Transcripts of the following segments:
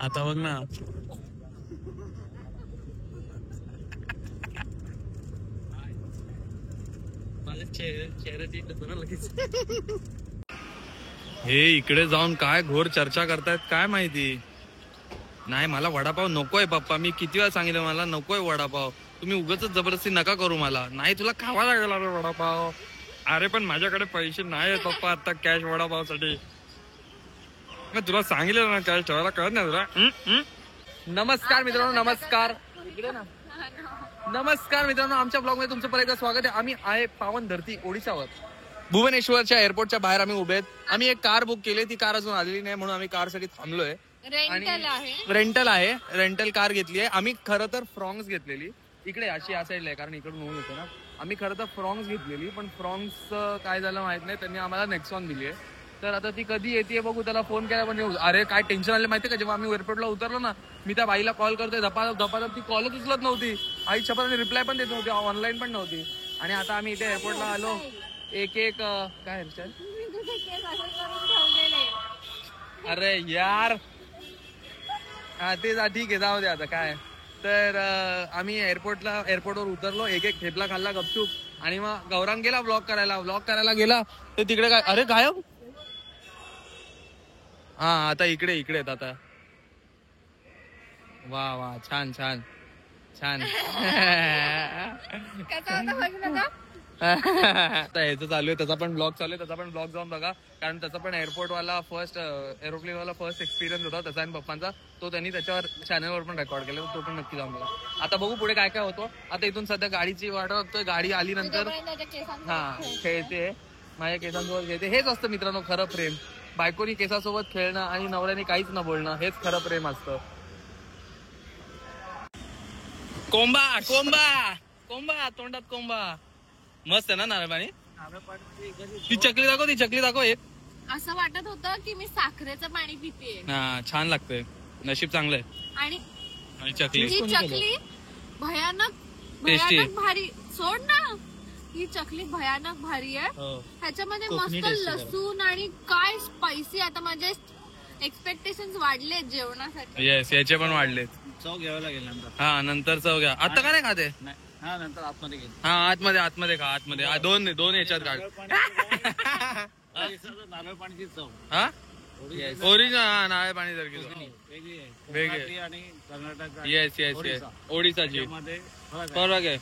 आता बघ ना. हे इकडे जाऊन काय घोर चर्चा करतायत काय माहिती. नाही मला वडापाव नकोय पप्पा. मी किती वेळा सांगितलं मला नकोय वडापाव. तुम्ही उगाच जबरदस्ती नका करू मला. नाही तुला खावा लागला वडापाव. अरे पण माझ्याकडे पैसे नाही पप्पा आता कॅश वडापावसाठी. तुला सांगितलं ना कॅश ठेवायला कळत नाही तुला. नमस्कार मित्रांनो. नमस्कार नमस्कार मित्रांनो. आमच्या ब्लॉग मध्ये तुमचं परत एकदा स्वागत आहे. आम्ही आहे पावन धरती ओडिशावर. भुवनेश्वरच्या एअरपोर्टच्या बाहेर आम्ही उभे आहेत. आम्ही एक कार बुक केली. ती कार अजून आलेली नाही म्हणून आम्ही कारसाठी थांबलोय. रेंटल आहे. रेंटल कार घेतली आहे आम्ही. खरं तर फ्रॉन्ग्स घेतलेली. इकडे अशी असायला आहे कारण इकडून होऊन येतो ना. आम्ही खरं तर फ्रॉन्ग्स घेतलेली पण फ्रॉन्ग्स काय झालं माहित नाही. त्यांनी आम्हाला नेक्सॉन दिली आहे. तर आता ती कधी येते बघू. त्याला फोन केला पण अरे काय टेन्शन आलं माहितीये का. जेव्हा आम्ही एअरपोर्टला उतरलो ना मी त्या बाईला कॉल करतोय धपाधप ती कॉलच उचलत नव्हती. आई शपथ रिप्लाय पण देत नव्हती. ऑनलाईन पण नव्हती. आणि आता आम्ही इथे एअरपोर्टला आलो. एक काय अरे यार हा ते ठीक आहे जाऊ दे आता काय. तर आम्ही एअरपोर्टवर उतरलो. एक ठेपला खाल्ला गपचूप. आणि मग गौरांग गेला व्लॉग करायला गेला. तर तिकडे काय अरे गायब. हा आता इकडे आहेत आता. वा वा छान छान छान. आता ह्याचं चालू आहे. त्याचा पण ब्लॉग चालू आहे. त्याचा पण ब्लॉग जाऊन बघा. कारण त्याचा पण एअरपोर्टवाला एरोप्लेनवाला फर्स्ट एक्सपिरियन्स होता त्याचा आणि पप्पांचा. तो त्यांनी त्याच्यावर चॅनलवर पण रेकॉर्ड केला. तो पण नक्की जाऊन बघा. आता बघू पुढे काय काय होतो. आता इथून सध्या गाडीची वाट बघतोय. गाडी आली नंतर हा खेळते. माझ्या केसांसोबत खेळते. हेच असतं मित्रांनो खरं प्रेम. बायकोनी केसासोबत खेळणं आणि नवऱ्याने काहीच न बोलणं हेच खरं प्रेम असतं. कोंबा कोंबा कोंबा तोंडात कोंबा. मस्त आहे ना नारळ पाणी. ती चकली दाखव एक. असं वाटत होतं की मी साखरेचं पाणी पिते. हा छान लागतंय. नशीब चांगलं आहे. आणि चकली भयानक भारी. सोड ना. ही चकली भयानक भारी आहे. ह्याच्यामध्ये मस्त लसूण आणि काय स्पायसी. आता माझे एक्सपेक्टेशन वाढले जेवणासाठी. येस याचे पण वाढले. चव घ्यावं लागेल नंतर. हा नंतर चव घ्या. आता का नाही खाते. हा नंतर आतमध्ये गेली. हा आतमध्ये खा. आतमध्ये दोन याच्यात काढ. नारळ पाण्याची चव हा ओरिजिनल नारळ पाणी सारखी वेगळी आणि कर्नाटक. येस ओडिसाची फरक आहे.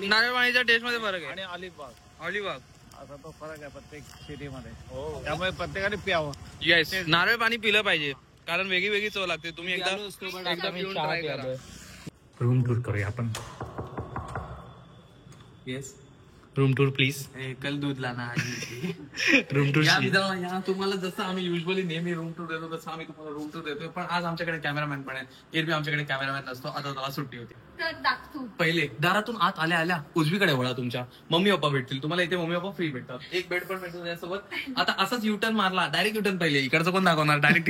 नारळ पाणीच्या टेस्ट मध्ये फरक आहे. आणि अलिबाग असा तो फरक आहे प्रत्येक सिटीमध्ये. त्यामुळे प्रत्येकाने प्यावं. येस नारळ पाणी पिलं पाहिजे कारण वेगळी चव लागते. तुम्ही एकदा पिऊन ट्राय करा. रूम टूर करूया आपण. Yes room tour please. कल दूध लाना. रूम टूर या तुम्हाला जसं आम्ही युजली नेहमी रूम टूर देतो तसं आम्ही तुम्हाला रूम टूर देतोय. पण आज आमच्याकडे कॅमेरामॅन पण आहे. एरवी आमच्याकडे कॅमेरामॅन नसतो. आता त्याला सुट्टी होती. पहिले दारातून आत आल्या उजवीकडे वळा. तुमच्या मम्मी पप्पा भेटतील तुम्हाला. इथे मम्मी पप्पा फ्री भेटतात. एक बेड पण भेटतो त्यासोबत. आता असंच युटर्न मारला डायरेक्ट युटर्न पहिले इकडचं कोण दाखवणार. डायरेक्ट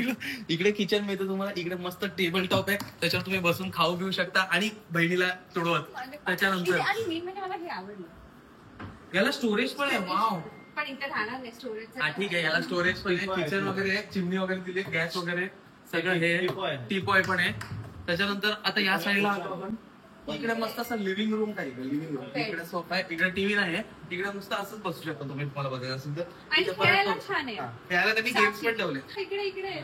इकडे किचन मिळतं तुम्हाला. इकडे मस्त टेबल टॉप आहे. त्याच्यावर तुम्ही बसून खाऊ पिऊ शकता आणि बहिणीला तुडवत. त्याच्यानंतर याला स्टोरेज पण आहे. वाव पण इथे राहणार नाही स्टोरेज. ठीक आहे याला स्टोरेज पण आहे. किचन वगैरे चिमणी वगैरे दिली. गॅस वगैरे सगळं हे टीपॉय पण आहे. त्याच्यानंतर आता या साईडला आपण इकडे मस्त असं लिव्हिंग रूम टाईप आहे. लिव्हिंग रूम इकडे सोफा आहे. इकडे टीव्ही नाही. इकडे नुसतं असंच बसू शकता तुम्ही. तुम्हाला बघायचं असेल तर खेळायला छान आहे. खेळायला त्यांनी गेम्स पण ठेवले. इकडे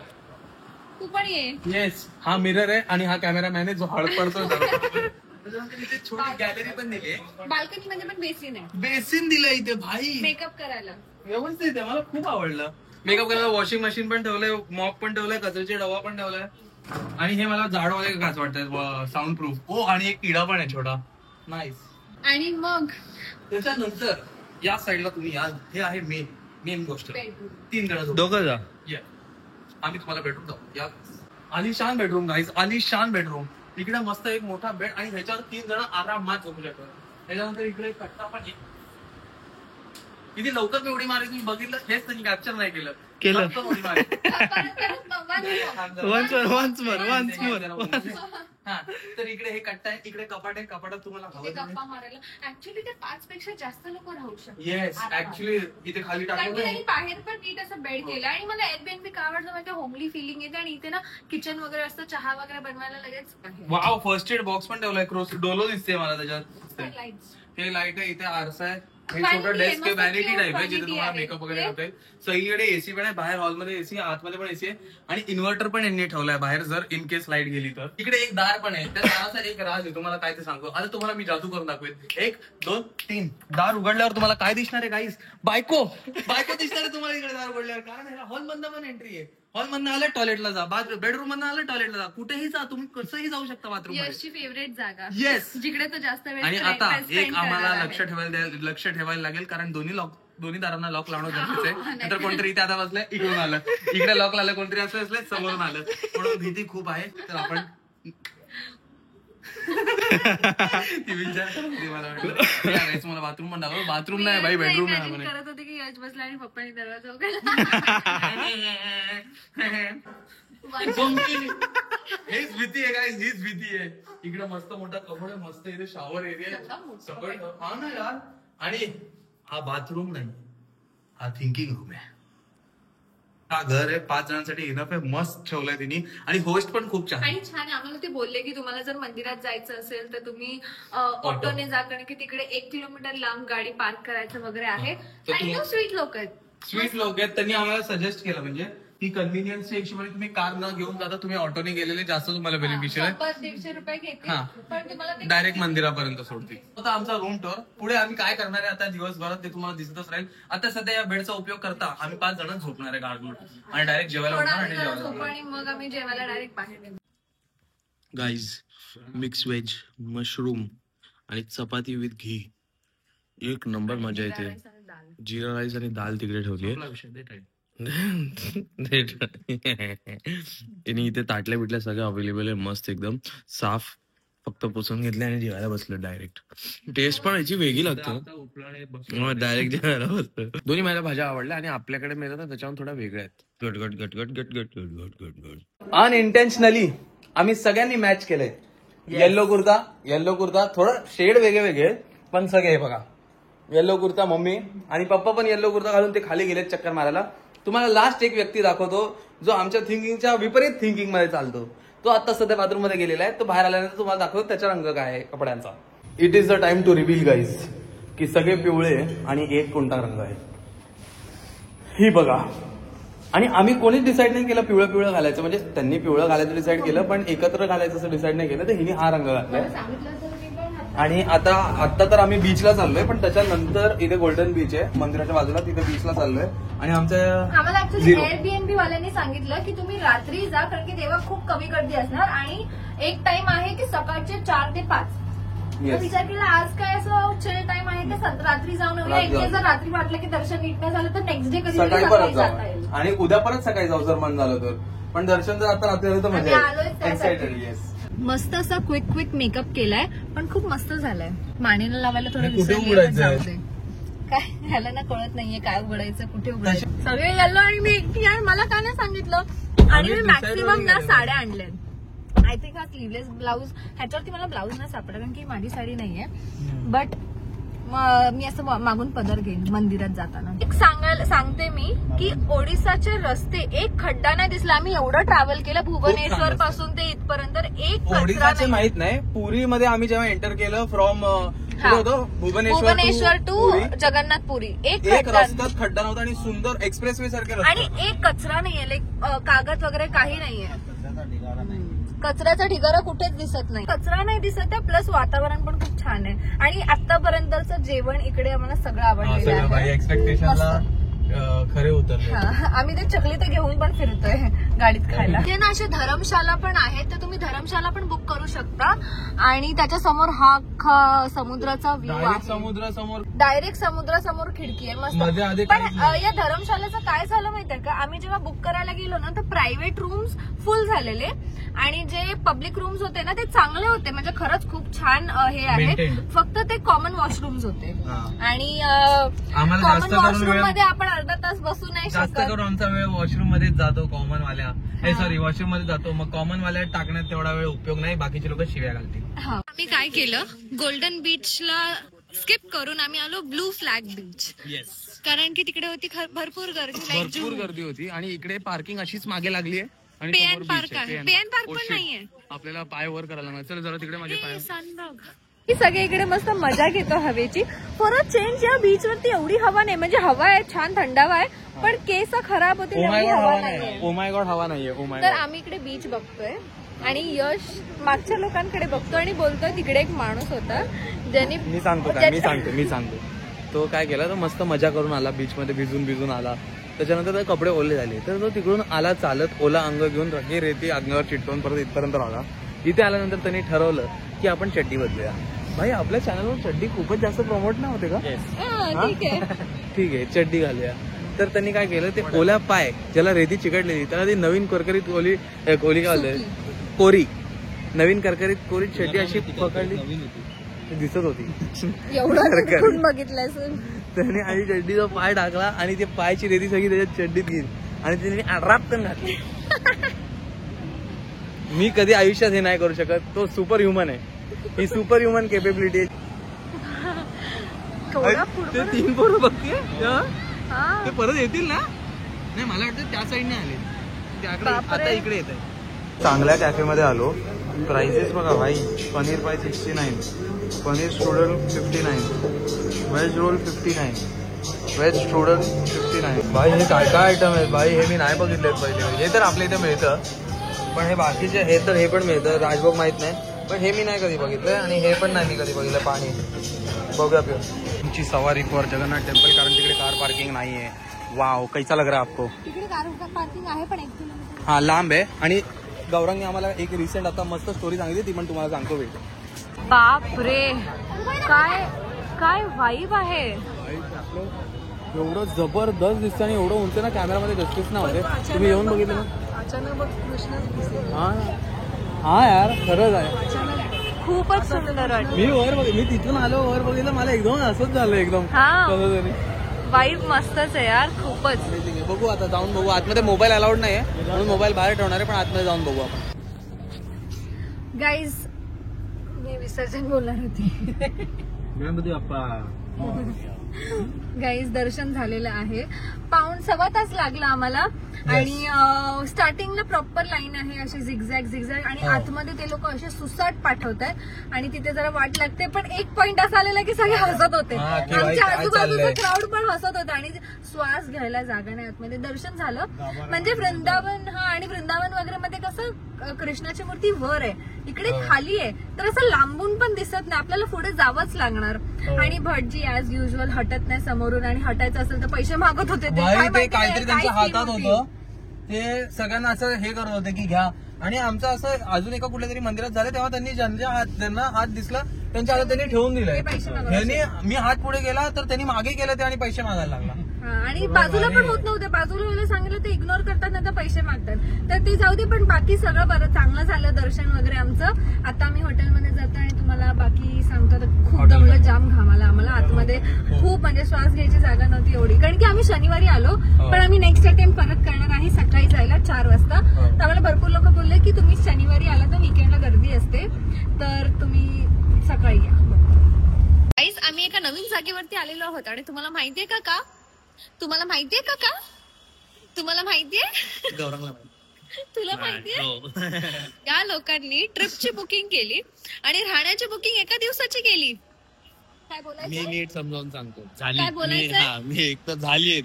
तू पण ये. येस हा मिरर आहे आणि हा कॅमेरामॅन आहे जो हळद पडतो. त्याच्यानंतर इथे छोटी गॅलरी पण दिली आहे. बाल्कनी मध्ये पण बेसिन आहे. बेसिन दिलं इथे भाई. मेकअप करायला व्यवस्थित आहे. मला खूप आवडलं. मेकअप करायला वॉशिंग मशीन पण ठेवलंय. मॉप पण ठेवलाय. कचऱ्याचे डबा पण ठेवलाय. आणि हे मला झाडवाले घास वाटतात. Sound proof. हो आणि एक किडा पण आहे छोटा. नाईस. आणि मग त्याच्यानंतर या साईडला तुम्ही या. हे आहे मेन गोष्ट. 3 जण दोघं जा. आम्ही तुम्हाला बेडरूम जाऊ. या आलिशान बेडरूम गाईज. आलिशान बेडरूम. इकडे मस्त एक मोठा बेड आणि ह्याच्यावर 3 जण आरामात झोपू शकतात. त्याच्यानंतर इकडे एक कट्टा पण आहे. किती लवकर मी उडी मारी तुम्ही बघितलं. हेच त्यांनी कॅप्चर नाही केलं. वन्स मोर हा तर इकडे हे कट्टा आहे, इकडे कपाट आहे, कपाटात तुम्हाला इथे गप्पा मारायला ऍक्च्युली ते 5 पेक्षा जास्त लोक राहू शकतात. येस ऍक्च्युली इथे खाली कारण की टाकलं त्यांनी बाहेर पण नीट असं बेड केलं आणि मला एअरबीएनबी का आवडतं म्हणजे होमली फिलिंग येते आणि इथे ना किचन वगैरे असतं, चहा वगैरे बनवायला लगेच वाव फर्स्ट एड बॉक्स पण ठेवलाय, डोलो दिसते मला त्याच्यात. लाईट्स. हे लाईट आहे, इथे आरसा आहे, हे Vanity छोटं डेस्क आहे, मस्त व्हॅनिटी cute टाईप आहे जिथे vanity तुम्हाला आहे. मेकअप वगैरे होता येईल. सगळीकडे एसी पण आहे, बाहेर हॉलमध्ये एसी आहे, आतमध्ये पण एसी आहे आणि इन्व्हर्टर पण यांनी ठेवलाय बाहेर जर इन केस लाईट गेली तर. इकडे एक दार पण आहे, त्या दाराचा एक राज आहे, तुम्हाला काय ते सांगतो आता तुम्हाला मी जादू करून दाखवेन. 1 2 3 दार उघडल्यावर तुम्हाला काय दिसणार आहे गाईस? बायको दिसणार आहे तुम्हाला इकडे दार उघडल्यावर, कारण ह्याला हॉल मधनं पण एंट्री आहे. हॉल मधनं आलं टॉयलेटला जा, बेडरूम मधनं आलं टॉयलेटला जा, कुठेही जा तुम्ही, कसंही जाऊ शकता बाथरूम मध्ये. यशची फेवरेट जागा. येस. जिकडे तो जास्त वेळ आणि spend आता spend एक आम्हाला करणार आहे. लक्ष ठेवायला लागेल, कारण दोन्ही दारांना लॉक लावणं गरजेचं आहे. नंतर कोणतरी इथे आता बसलंय, इकडून आलं, इकडे लॉक लावलं, कोणतरी असं बसलंय, समोरून आलं, म्हणून भीती खूप आहे. तर आपण ती विचार करते मला वाटलं मला बाथरूम पण दाखव. बाथरूम नाही बाई, बेडरूम मी नाही imagine म्हणे. करत होते की यश बसला आणि पप्पानी दरवाजा उघडला. हेच भीती आहे काय, हीच भीती आहे. इकडे मस्त मोठा कपड आहे, मस्त इथे शॉवर एरिया सगळं. हा ना यार, आणि हा बाथरूम नाही, हा थिंकिंग रूम आहे. हा घर आहे, 5 जणांसाठी इनफ आहे, मस्त ठेवलाय तिने आणि होस्ट पण खूप छान. आणि छान आहे. आम्हाला ते बोलले की तुम्हाला जर मंदिरात जायचं असेल तर तुम्ही ऑटोने जा, कारण की तिकडे 1 किलोमीटर लांब गाडी पार्क करायचं वगैरे आहे. तर आणि तुम्ही- स्वीट लोक आहेत. स्वीट लोक आहेत, त्यांनी आम्हाला सजेस्ट केलं म्हणजे की कन्व्हिनियन्सच्या हिशोबाने तुम्ही कार न घेऊन जाता, तुम्ही ऑटोने गेलेले जास्त तुम्हाला बेनिफिशियल आहे. 100-150 रुपये घेते, हा. पण तुम्हाला ते डायरेक्ट मंदिरापर्यंत सोडते. आता आमचा रूम टूर. पुढे आम्ही काय करणार आहे आता दिवसभरात ते तुम्हाला दिसतच राहील. आता सध्या या बेडचा उपयोग करता आम्ही 5 जण झोपणार आहे गार्डून आणि डायरेक्ट जेवायला थोडा उठणार आणि वेळ जेवायला झोपू उठणार. आणि मग आम्ही जेवायला डायरेक्ट बाहेर निघू. गाईज मिक्स व्हेज, मशरूम आणि चपाती विथ घी, एक नंबर मजा येते. जिरा राईस आणि दाल तिकडे ठेवली आहे. इथे ताटल्या बिटल्या सगळं अवेलेबल आहे, मस्त एकदम साफ, फक्त पुसून घेतले आणि जेवायला बसलं डायरेक्ट. टेस्ट पण याची वेगळी लागते, डायरेक्ट जेवायला बसलं. दोन्ही मला भाज्या आवडल्या आणि आपल्याकडे मिळतात ना त्याच्यावर थोड्या वेगळ्या आहेत. गट गट गट गट गट गट गट गट गट गट. अनइंटेन्शनली आम्ही सगळ्यांनी मॅच केलंय. येल्लो कुर्ता थोडं शेड वेगळे पण सगळे बघा. येल्लो कुर्ता मम्मी आणि पप्पा पण येल्लो कुर्ता घालून ते खाली गेलेत चक्कर मारायला. तुम्हाला लास्ट एक व्यक्ती दाखवतो जो आमच्या थिंकिंगच्या विपरीत थिंकिंग मध्ये चालतो. तो आता सध्या बाथरूम मध्ये गेलेला आहे. तो बाहेर आल्यानंतर तुम्हाला दाखवतो त्याचा रंग काय आहे कपड्यांचा. It is the time to reveal guys की सगळे पिवळे आणि एक कोणता रंग आहे ही बघा. आणि आम्ही कोणीच डिसाईड नाही केलं पिवळं घालायचं, म्हणजे त्यांनी पिवळं घालायचं डिसाईड केलं पण एकत्र घालायचं असं डिसाईड नाही केलं. तर हिने हा रंग घातलाय. आणि आता तर आम्ही बीचला चाललोय, पण त्याच्यानंतर इथे गोल्डन बीच आहे मंदिराच्या बाजूला, तिथे बीचला चाललोय. आणि आम्हाला ऍक्च्युली झिरो एअरबीएनबी वाल्यांनी सांगितलं की तुम्ही रात्री जा, कारण की तेव्हा खूप कमी गर्दी असणार आणि एक टाइम आहे की सकाळचे 4 ते 5. विचार केला आज काय असं चिल टाइम आहे तर रात्री जाऊन येऊया. एक जर रात्री वाटलं की दर्शन नीट नाही झालं तर नेक्स्ट डे कधी सकाळी परत जाता जाऊ येईल. आणि उद्या परत सकाळी जाऊ जर मन झालं तर. पण दर्शन जर आता रात्री झालं तर मजा आलोय येईल. त्यासाठी. एक्साइटेड. येस. मस्त असा क्विक मेकअप केलाय पण खूप मस्त झालाय. मानेला लावायला थोडं कुठे विसरली, उघडायचं पण आहे? जाऊ दे. काय ह्याला ना कळत नाहीये काय उघडायचं कुठे उघडायचं. सगळे गेलो आणि मी एकटी आहे, मला का नाही सांगितलं. आणि मी मॅक्सिमम ना साड्या आणल्या. आय थिंक हा स्लीवलेस ब्लाऊज, ह्याच्यावरती मला ब्लाऊज नाही सापडला कारण की माझी साडी नाहीये. बट मी असं मागून पदर घेईन मंदिरात जाताना. एक सांगते मी की ओडिसाचे रस्ते एक खड्डा नाही दिसला. आम्ही एवढं ट्रॅव्हल केलं भुवनेश्वर पासून ते इथपर्यंत, एक ओडिसाचे माहित नाही. पुरीमध्ये आम्ही जेव्हा एंटर केलं फ्रॉम भुवनेश्वर टू जगन्नाथपुरी, एक रस्त्यात खड्डा नव्हता आणि सुंदर एक्सप्रेसवे सारखे आणि एक कचरा नाहीये, लाईक कागद वगैरे काही नाहीये. कचऱ्याचा ढिगारा कुठेच दिसत नाही, कचरा नाही दिसत आहे. प्लस वातावरण पण खूप छान आहे आणि आतापर्यंतचं जेवण इकडे आम्हाला सगळं आवडलेलं आहे. एक्सपेक्टेशनला खरे उतरले. आम्ही ते चकली तर घेऊन पण फिरतोय गाडीत खायला. ते ना अशा धर्मशाला पण आहेत, तर तुम्ही धर्मशाला पण बुक करू शकता. आणि त्याच्या समोर हा समुद्राचा व्ह्यू आहे. समुद्रासमोर डायरेक्ट समुद्रासमोर खिडकी आहे मस्त. पण या धर्मशालेचं काय झालं माहितीये का, आम्ही जेव्हा बुक करायला गेलो ना तर प्रायव्हेट रूम्स फुल झालेले आणि जे पब्लिक रूम्स होते ना ते चांगले होते, म्हणजे खरंच खूप छान हे आहे. फक्त ते कॉमन वॉशरूम्स होते आणि कॉमन वॉशरूम मध्ये आपण अर्धा तास बसू नाही जास्त शकत. करून आमचा वेळ वॉशरूम मध्येच जातो. कॉमन वाल्या वॉशरूम मध्ये जातो. मग कॉमन वाल्या टाकण्यात तेवढा वेळ उपयोग नाही. बाकीच्या बाकीचे लोक शिव्या घालतील. आम्ही काय केलं, गोल्डन बीचला स्किप करून आम्ही आलो ब्लू फ्लॅग बीच. येस, कारण की तिकडे होती भरपूर गर्दी. भरपूर गर्दी होती आणि इकडे पार्किंग अशीच मागे लागली आहे आणि पे समोर अँड beach पार्क आहे. आहे. Pay pay and and park park. पण Oh shit. नाहीये. आपल्याला पाय वर करायला लागणार. चल जरा तिकडे माझे पाय. ही सगळे इकडे मस्त मजा घेतो हवेची. फॉर अ चेंज या बीच वरती एवढी हवा नाही, म्हणजे हवा आहे छान, थंडावा आहे, पण केस खराब होते ओ माय एवढी गॉड हवा हवा नाहीये. नाही. ओ माय गॉड हवा नाहीये. ओ माय तर गॉड. आम्ही इकडे बीच बघतोय आणि यश मागच्या लोकांकडे बघतो आणि बोलतोय तिकडे एक माणूस होता ज्यांनी मी सांगतो तो काय केला, तो मस्त मजा करून आला बीच मध्ये, भिजून आला. त्याच्यानंतर त्याचे कपडे ओले झाले, तर तो तिकडून आला चालत, ओला अंग घेऊन रगे रेती अंगावर चिटकवून परत इथपर्यंत आला. इथे आल्यानंतर त्यांनी ठरवलं की आपण चड्डी बदलूया. भाई आपल्या चॅनलवर चड्डी खूपच जास्त प्रमोट नाही होते का? ठीक आहे. ठीक आहे, चड्डी घालूया. तर त्यांनी काय केलं, ते ओल्या पाय ज्याला रेती चिकटलेली त्याला ती नवीन करकरीत ओली काय बोलते, कोरी, नवीन करकरीत कोरी चड्डी अशी पकडली, दिसत होती. एवढं बघितलं त्याने आणि चड्डीचा पाय टाकला आणि ते पायची रेती सगळी त्याच्यात चड्डीत घेईल आणि त्याने रापकन घातली. मी कधी आयुष्यात हे नाही करू शकत. तो सुपर ह्युमन आहे. ही सुपर ह्युमन केपेबिलिटी आहे. ते 3 पोरं बघते ते परत येतील ना? नाही, मला वाटतं त्या साईडने आले, त्याकडे आता इकडे येत आहे. चांगल्या कॅफेमध्ये आलो. प्राइसेस बघा भाई, पनीर पाय 69, पनीर स्ट्रुडल 59, व्हेज रोल 59, व्हेज स्ट्रुडल 59. भाई हे काय काय आयटम आहेत भाई, हे मी नाही बघितले पहिले. हे तर आपल्या इथे मिळतं, पण हे बाकीचे हे तर हे पण मिळतं. राजभोग माहित नाही, पण हे मी नाही कधी बघितलंय आणि हे पण नाही मी कधी बघितलं. पाणी बघूया पिऊ. तुमची सवारी फॉर जगन्नाथ टेम्पल, कारण तिकडे कार पार्किंग नाहीये. वाव, कैसा लग रहा है आपको? तिकडे कार पार्किंग आहे पण 1 किलोमीटर. हा, लांब आहे. आणि गौरंगने आम्हाला एक रिसेंट आता मस्त स्टोरी सांगितली, ती पण तुम्हाला सांगतो वेळ. बाप रे, काय काय वाईब आहे. एवढं जबरदस्त दिसतं आणि एवढं उंच ना, कॅमेरामध्ये दिसतेच ना होते. तुम्ही येऊन बघितलं ना? अचानक हा यार, खरंच आहे. खूपच सुंदर वाटतं. मी तिथून आलो, वर बघितलं, मला एकदम असंच झालं एकदम. वाईब मस्तच आहे यार, खूपच. बघू आता, जाऊन बघू. आतमध्ये मोबाईल अलाउड नाहीये म्हणून मोबाईल बाहेर ठेवणार आहे, पण आतमध्ये जाऊन बघू आपण. गाईज, मी विसर्जन बोलणार होती. गाईज, दर्शन झालेलं आहे. 1.25 तास लागला आम्हाला आणि स्टार्टिंगला प्रॉपर लाईन आहे, अशी झिगझॅग आणि आतमध्ये ते लोक असे सुसाट पाठवतात आणि तिथे जरा वाट लागते. पण एक पॉइंट असा आलेला की सगळे हसत होते, आमच्या आजूबाजूचा क्राऊड पण हसत होता आणि श्वास घ्यायला जागा नाही आतमध्ये. दर्शन झालं म्हणजे वृंदावन, आणि वृंदावन वगैरे मध्ये कसं कृष्णाची मूर्ती वर आहे, इकडे खाली आहे, तर असं लांबून पण दिसत नाही, आपल्याला पुढे जावंच लागणार. आणि भटजी ऍज युजल हटत नाही समोरून, आणि हटायचं असेल तर पैसे मागत होते. ते काहीतरी त्यांच्या हातात होतं, ते सगळ्यांना असं हे करत होते की घ्या. आणि आमचं असं अजून एका कुठल्या तरी मंदिरात झालं, तेव्हा त्यांनी ज्यांना हात दिसला त्यांच्या हातात त्यांनी ठेवून दिलाय. मी हात पुढे गेला तर त्यांनी मागे केलं ते आणि पैसे मागायला लागला. आणि बाजूला पण होत नव्हते, बाजूला सांगितलं ते इग्नोर करतात, नंतर पैसे मागतात. तर ते जाऊ दे, पण बाकी सगळं बरं चांगलं झालं दर्शन वगैरे आमचं. आता आम्ही हॉटेलमध्ये जातो आणि तुम्हाला बाकी सांगतो. खूप दमलं, जाम घामाला आम्हाला आतमध्ये, खूप म्हणजे श्वास घ्यायची जागा नव्हती एवढी, कारण की आम्ही शनिवारी आलो. पण आम्ही नेक्स्ट अटेम्प्ट परत करणार आहे सकाळी जायला 4 वाजता. तर आम्हाला भरपूर लोक बोलले की तुम्ही शनिवारी आला तर वीकेंडला गर्दी असते, तर तुम्ही सकाळी या. गाईज, आम्ही एका नवीन जागेवरती आलेलो आहोत आणि तुम्हाला माहितीये का तुम्हाला माहितीये तुला माहितीये? या लोकांनी ट्रिपची बुकिंग केली आणि राहण्याची बुकिंग एका दिवसाची केली. काय बोलायचं? मी नीट समजावून सांगतो. काय बोलायचं? मी एक तर झाली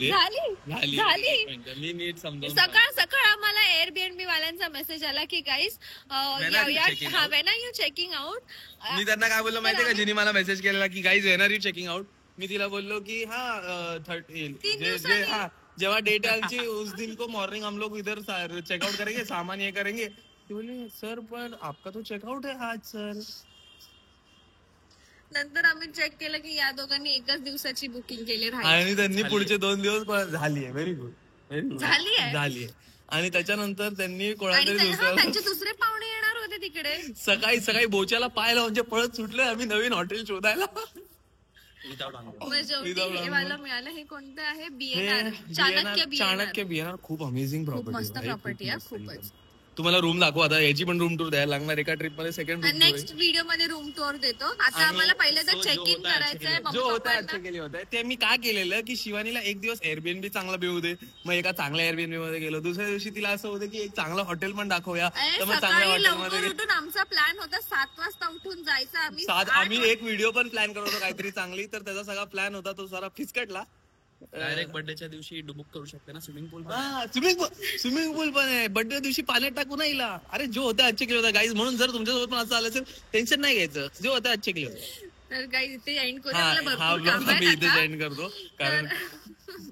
मी नीट समजावून. सकाळ आम्हाला एअरबीएनबी वाल्यांचा मेसेज आला की guys when are you checking out. मी त्यांना काय बोललो माहितीये का, जिने मला मेसेज केलेला की guys when are you checking out, मी तिला बोललो की जेव्हा डेट आलची उस दिन को मॉर्निंग हम लोग इधर चेकआउट करेंगे, सामान ये करेंगे. ती बोलली सर पण आपका तो चेकआउट है आज सर. नंतर आम्ही चेक केलं की या दोघांनी एकाच दिवसाची बुकिंग केली आणि त्यांनी पुढचे 2 दिवस झालीये. व्हेरी गुड, झालीये. आणि त्याच्यानंतर त्यांनी कोणातरी त्यांचे दुसरे पाहुणे येणार होते तिकडे. सकाळी बोच्याला पाय लावून म्हणजे पळत सुटले आम्ही नवीन हॉटेल शोधायला. मिळालं. हे कोणतं आहे? चाणक्य BNR खूप अमेझिंग प्रॉपर्टी. मस्त प्रॉपर्टी आहे खूपच. तुम्हाला रूम दाखवू. आता याची पण रूम टूर द्यायला लागणार एका ट्रिप मध्ये. सेकंड रूम नेक्स्ट व्हिडिओ मध्ये रूम टूर देतो. आता आम्हाला पहिले तर चेक इन करायचंय. जो होता आजचे केले होते ते मी काय केलेलं की शिवानीला एक दिवस एअरबीएनबी चांगला मिळू दे. मग एका चांगल्या एअरबीएनबी मध्ये गेलो. दुसऱ्या दिवशी तिला असं होतं की एक चांगलं हॉटेल पण दाखवूया. तर मग चांगल्या सकाळी हॉटेलमध्ये लवकर उठून आमचा प्लॅन होता 7 वाजता उठून जायचा. आम्ही एक व्हिडिओ पण प्लॅन करत होतो काहीतरी चांगली. तर त्याचा सगळा प्लॅन होता तो सारा फिसकटला. डायरेक्ट बर्थडेच्या दिवशी डुबुक करू शकते ना स्विमिंग पूल. स्विमिंग पूल पण आहे. बर्थडे दिवशी पाण्यात टाकू नाही ला. अरे जो होता आजचे केले होता गाईज. म्हणून जर तुमच्यासोबत पण असं आलं असेल टेन्शन नाही घ्यायचं. जो होता आजचे केले होते. तर काही इथे एंड करू. हा भरपूर ब्लॉग काम आम्ही आहे इथे आता. जॉईन करतो कारण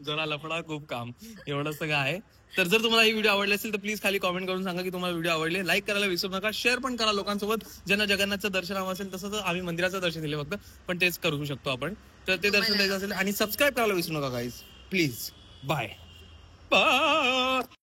जरा लफडा खूप काम एवढं सगळं आहे. तर जर तुम्हाला ही व्हिडिओ आवडली असेल तर प्लीज खाली कॉमेंट करून सांगा की तुम्हाला व्हिडिओ आवडले. लाईक करायला विसरू नका. शेअर पण करा लोकांसोबत. ज्यांना जगन्नाथचं दर्शन हवं असेल तसं तर आम्ही मंदिराचं दर्शन दिले फक्त पण तेच करू शकतो आपण. तर ते दर्शन द्यायचं असेल आणि सबस्क्राईब करायला विसरू नका गाईज प्लीज. Bye bye.